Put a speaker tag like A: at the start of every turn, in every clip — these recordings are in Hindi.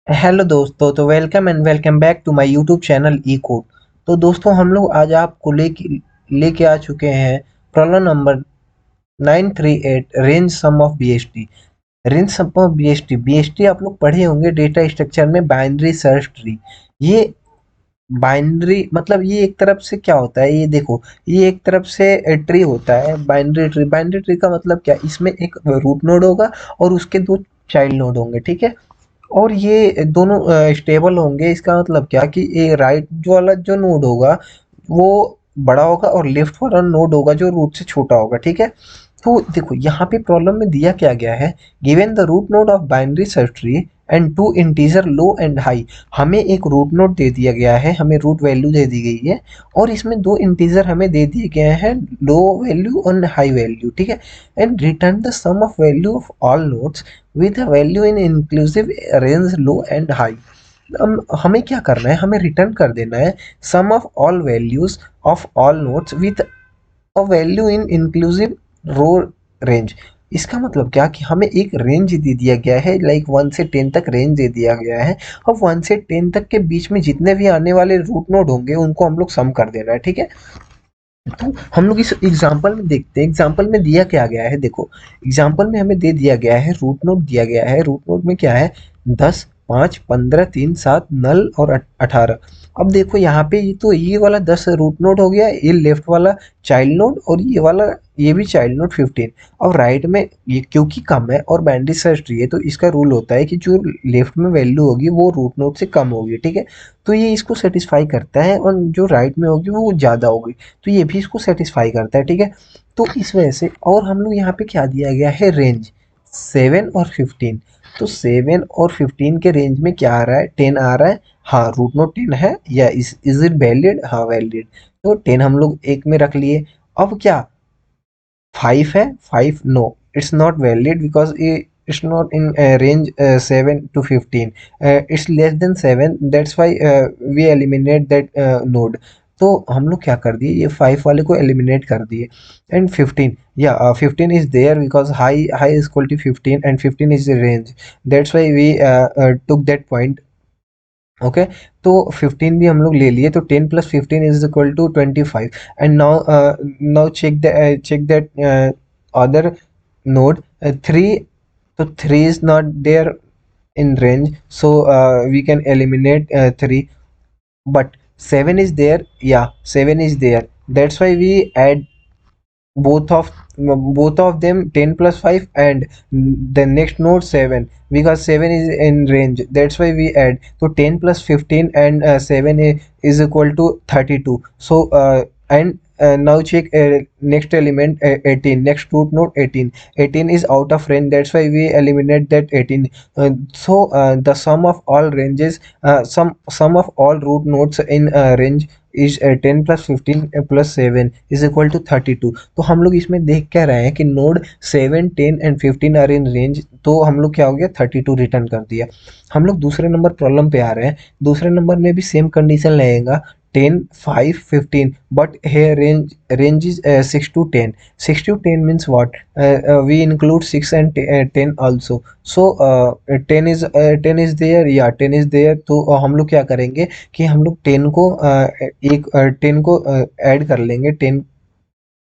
A: हेलो दोस्तों, तो welcome and welcome back to my YouTube channel E code. तो दोस्तों, हम लोग आज आपको लेके आ चुके हैं problem number 938, range sum of BST. Range sum of BST BST आप लोग पढ़े होंगे डेटा स्ट्रक्चर में, बाइनरी सर्च ट्री। ये बाइनरी मतलब ये एक तरफ से क्या होता है, ये देखो, ये एक तरफ से ट्री होता है, बाइनरी ट्री। बाइनरी ट्री का मतलब क्या, इसमें एक रूट नोड होगा और उसके दो चाइल्ड नोड होंगे, ठीक है। और ये दोनों स्टेबल होंगे। इसका मतलब क्या कि ये राइट जो वाला जो नोड होगा वो बड़ा होगा और लेफ्ट वाला नोड होगा जो रूट से छोटा होगा, ठीक है। तो देखो यहाँ पे प्रॉब्लम में दिया क्या गया है, given the root node of binary search tree and two integer low and high. हमें एक रूट नोड दे दिया गया है, हमें रूट वैल्यू दे दी गई है और इसमें दो इंटीजर हमें दे दिए गए हैं, लो वैल्यू और हाई वैल्यू, ठीक है। And return the sum of value of all nodes with a value in inclusive range low and high। हमें क्या करना है, हमें रिटर्न कर देना है sum of all values of all nodes with a value in inclusive row range. इसका मतलब क्या कि हमें एक रेंज दे दिया गया है, लाइक 1 से 10 तक रेंज दे दिया गया है। और 1 से 10 तक के बीच में जितने भी आने वाले रूट नोड होंगे उनको हम लोग सम कर देना है, ठीक है। तो हम लोग इस एग्जाम्पल में देखते हैं, एग्जाम्पल में दिया क्या गया है। देखो, एग्जाम्पल में हमें दे दिया गया है, रूट नोड दिया गया है। रूट नोड में क्या है, 10, 5, 15, 3, 7 नल और 18। अब देखो यहाँ पे ये तो ये वाला 10 रूट नोड हो गया, ये लेफ्ट वाला चाइल्ड नोड और ये वाला ये भी चाइल्ड नोड 15। और राइट में ये क्योंकि कम है और बाइनरी सर्च ट्री है तो इसका रूल होता है कि जो लेफ्ट में वैल्यू होगी वो रूट नोड से कम होगी, ठीक है। तो ये इसको सेटिस्फाई करता है और जो राइट में होगी वो ज़्यादा होगी, तो ये भी इसको सेटिस्फाई करता है, ठीक है। तो इस वजह से, और हम लोग यहाँ पे क्या दिया गया है, रेंज 7 और 15। तो 7 और 15 के रेंज में क्या आ रहा है, 10 आ रहा है। हाँ, रूट नोट 10 है या इज इट वैलिड, हाँ वैलिड। तो 10 हम लोग एक में रख लिए। अब क्या 5 है, 5 no, it's not valid because it's not in range 7 to 15। It's less than 7, that's why we eliminate that node. तो हम लोग क्या कर दिए, ये 5 वाले को एलिमिनेट कर दिए। एंड 15, या 15 is there because high high is equal to 15 and 15 is the range, that's why we took that point. Okay, तो 15 भी हम लोग ले लिए, तो 10 + 15 is equal to 25। And now check that other node 3। तो 3 is not there in range, so we can eliminate 3, but 7 is there, yeah 7 is there, that's why we add both of both of them, 10 + 5 and the next node 7, because 7 is in range, that's why we add. So 10 + 15 and 7 is equal to 32. So and now check next element, 18, next root node 18. 18 is out of range, that's why we eliminate that 18. The sum of all ranges, sum of all root nodes in range is 10 + 15 + 7 is equal to 32। तो हम लोग इसमें देख क्या रहे हैं कि node 7, 10 and 15 are in range, तो हम लोग क्या हो गया, 32 रिटर्न कर दिया। हम लोग दूसरे नंबर प्रॉब्लम पे आ रहे हैं। दूसरे नंबर में भी सेम कंडीशन लगेगा, 10, 5, 15, but here range is 6 to 10। 6 to 10 means what, we include 6 and 10 also। so 10 is there, या 10 is there, तो हम लोग क्या करेंगे कि हम लोग 10 को एक 10 को ऐड कर लेंगे, 10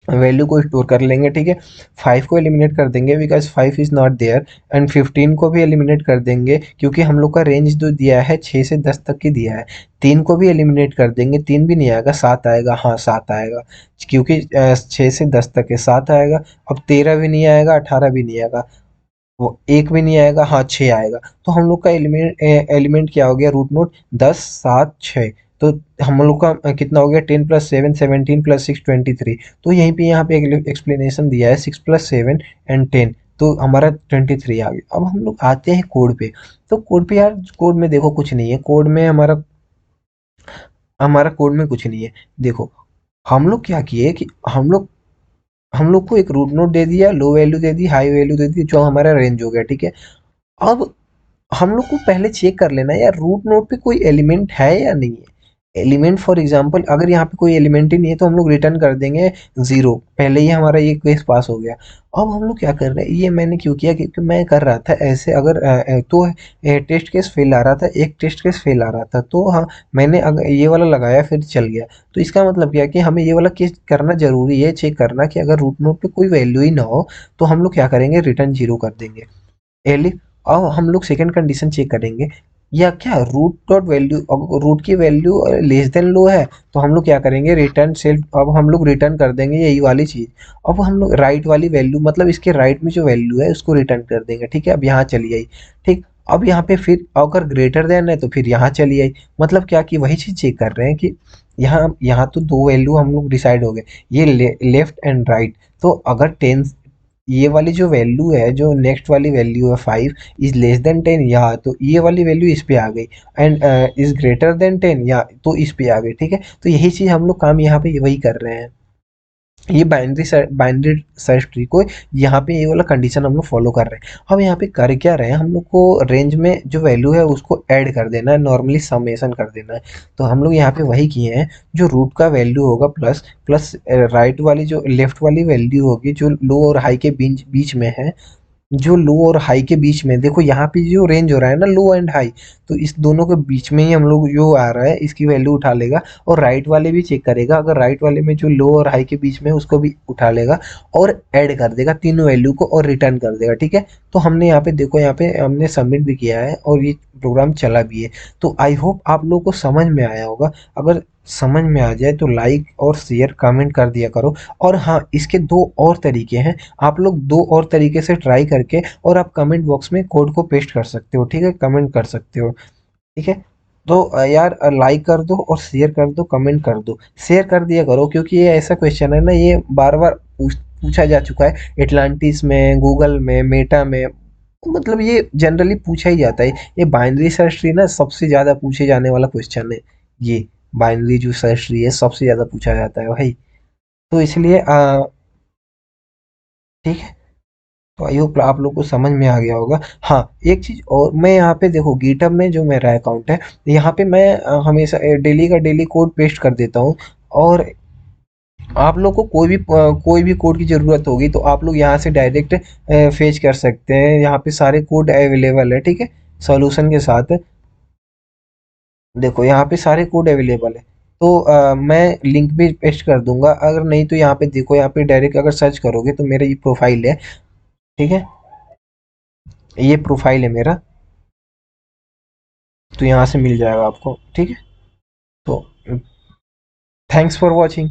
A: वैल्यू को स्टोर कर लेंगे, ठीक है। 5 को एलिमिनेट कर देंगे because 5 is not there. And 15 को भी एलिमिनेट कर देंगे क्योंकि हम लोग का रेंज जो दिया है 6 से 10 तक की दिया है। 3 को भी एलिमिनेट कर देंगे, 3 भी नहीं आएगा, 7 आएगा, हाँ 7 आएगा क्योंकि 6 से 10 तक है, 7 आएगा। अब 13 भी नहीं आएगा, 18 भी नहीं आएगा, वो एक भी नहीं आएगा, हाँ 6 आएगा। तो हम लोग का एलिमेंट क्या हो गया, रूट नोट 10, 7, 6। तो हम लोग का कितना हो गया, 10 + 7 17 + 6 23। तो यहीं पे यहाँ पे एक्सप्लेनेशन दिया है, 6 + 7 एंड 10, तो हमारा 23 आ गया। अब हम लोग आते हैं कोड पे। तो कोड पे यार, कोड में देखो कुछ नहीं है, कोड में हमारा हमारा कोड में कुछ नहीं है। देखो, हम लोग क्या किए कि हम लोग को एक रूट नोड दे दिया, लो वैल्यू दे दी, हाई वैल्यू दे दी, जो हमारा रेंज हो गया, ठीक है। अब हम लोग को पहले चेक कर लेना है यार, रूट नोड पे कोई एलिमेंट है या नहीं है। एलिमेंट फॉर एग्जांपल अगर यहाँ पे कोई एलिमेंट ही नहीं है तो हम लोग रिटर्न कर देंगे ज़ीरो। पहले ही हमारा ये केस पास हो गया। अब हम लोग क्या कर रहे हैं, ये मैंने क्यों किया, क्योंकि मैं कर रहा था ऐसे, अगर तो टेस्ट केस फेल आ रहा था, एक टेस्ट केस फेल आ रहा था, तो हाँ मैंने अगर ये वाला लगाया फिर चल गया। तो इसका मतलब क्या है कि हमें ये वाला केस करना ज़रूरी है, चेक करना कि अगर रूट नोड पे कोई वैल्यू ही ना हो तो हम लोग क्या करेंगे, रिटर्न ज़ीरो कर देंगे। एलिफ। अब हम लोग सेकंड कंडीशन चेक करेंगे, या क्या रूट डॉट वैल्यू, अब रूट की वैल्यू लेस देन लो है तो हम लोग क्या करेंगे, रिटर्न सेल्फ, अब हम लोग रिटर्न कर देंगे यही वाली चीज़। अब हम लोग राइट वाली वैल्यू, मतलब इसके राइट में जो वैल्यू है उसको रिटर्न कर देंगे। ठीक है, अब यहाँ चली आई। ठीक। अब यहाँ पे फिर अगर ग्रेटर देन है तो फिर यहाँ चली आई। मतलब क्या कि वही चीज़ चेक कर रहे हैं कि यहाँ यहाँ तो दो वैल्यू हम लोग डिसाइड हो गए, ये लेफ्ट एंड राइट। तो अगर 10, ये वाली जो वैल्यू है, जो नेक्स्ट वाली वैल्यू है 5 इज लेस देन 10, या तो ये वाली वैल्यू इस पे आ गई, एंड इज ग्रेटर देन 10 या तो इस पे आ गई। ठीक है, तो यही चीज़ हम लोग काम यहाँ पे वही कर रहे हैं। ये बाइनरी सर्च ट्री को यहाँ पे ये वाला कंडीशन हम लोग फॉलो कर रहे हैं। हम यहाँ पे कर क्या रहे हैं, हम लोग को रेंज में जो वैल्यू है उसको ऐड कर देना है, नॉर्मली समेशन कर देना है। तो हम लोग यहाँ पे वही किए हैं, जो रूट का वैल्यू होगा प्लस प्लस राइट वाली जो लेफ्ट वाली वैल्यू होगी जो लो और हाई के बीच बीच में है, जो लो और हाई के बीच में, देखो यहाँ पे जो रेंज हो रहा है ना लो एंड हाई, तो इस दोनों के बीच में ही हम लोग जो आ रहा है इसकी वैल्यू उठा लेगा, और राइट वाले भी चेक करेगा, अगर राइट वाले में जो लो और हाई के बीच में है उसको भी उठा लेगा और ऐड कर देगा तीनों वैल्यू को और रिटर्न कर देगा। ठीक है, तो हमने यहाँ पे देखो, यहाँ पे हमने सबमिट भी किया है और ये प्रोग्राम चला भी है। तो आई होप आप लोगों को समझ में आया होगा। अगर समझ में आ जाए तो लाइक और शेयर कमेंट कर दिया करो। और हाँ, इसके दो और तरीके हैं, आप लोग दो और तरीके से ट्राई करके और आप कमेंट बॉक्स में कोड को पेस्ट कर सकते हो। ठीक है, कमेंट कर सकते हो। ठीक है, तो यार लाइक कर दो और शेयर कर दो, कमेंट कर दो, शेयर कर दिया करो, क्योंकि ये ऐसा क्वेश्चन है ना, ये बार बार पूछा जा चुका है एटलांटिस में, गूगल में, मेटा में, मतलब ये जनरली पूछा ही जाता है। ये बाइनरी सर्च ट्री ना सबसे ज़्यादा पूछे जाने वाला क्वेश्चन है। ये बाइनरी जो सर्च ट्री है सबसे ज़्यादा पूछा जाता है भाई। तो इसलिए ठीक है, तो आई होप आप लोग को समझ में आ गया होगा। हाँ, एक चीज़ और, मैं यहाँ पे देखो गिटहब में जो मेरा अकाउंट है, यहाँ पे मैं हमेशा डेली का डेली कोड पेस्ट कर देता हूँ। और आप लोग को कोई भी कोड की ज़रूरत होगी तो आप लोग यहाँ से डायरेक्ट फेच कर सकते हैं, यहाँ पे सारे कोड अवेलेबल है। ठीक है, सॉल्यूशन के साथ। देखो यहाँ पे सारे कोड अवेलेबल है। तो मैं लिंक भी पेस्ट कर दूंगा, अगर नहीं तो यहाँ पे देखो, यहाँ पे डायरेक्ट अगर सर्च करोगे तो मेरा ये प्रोफाइल है। ठीक है, ये प्रोफाइल है मेरा, तो यहाँ से मिल जाएगा आपको। ठीक है, तो थैंक्स फॉर वॉचिंग।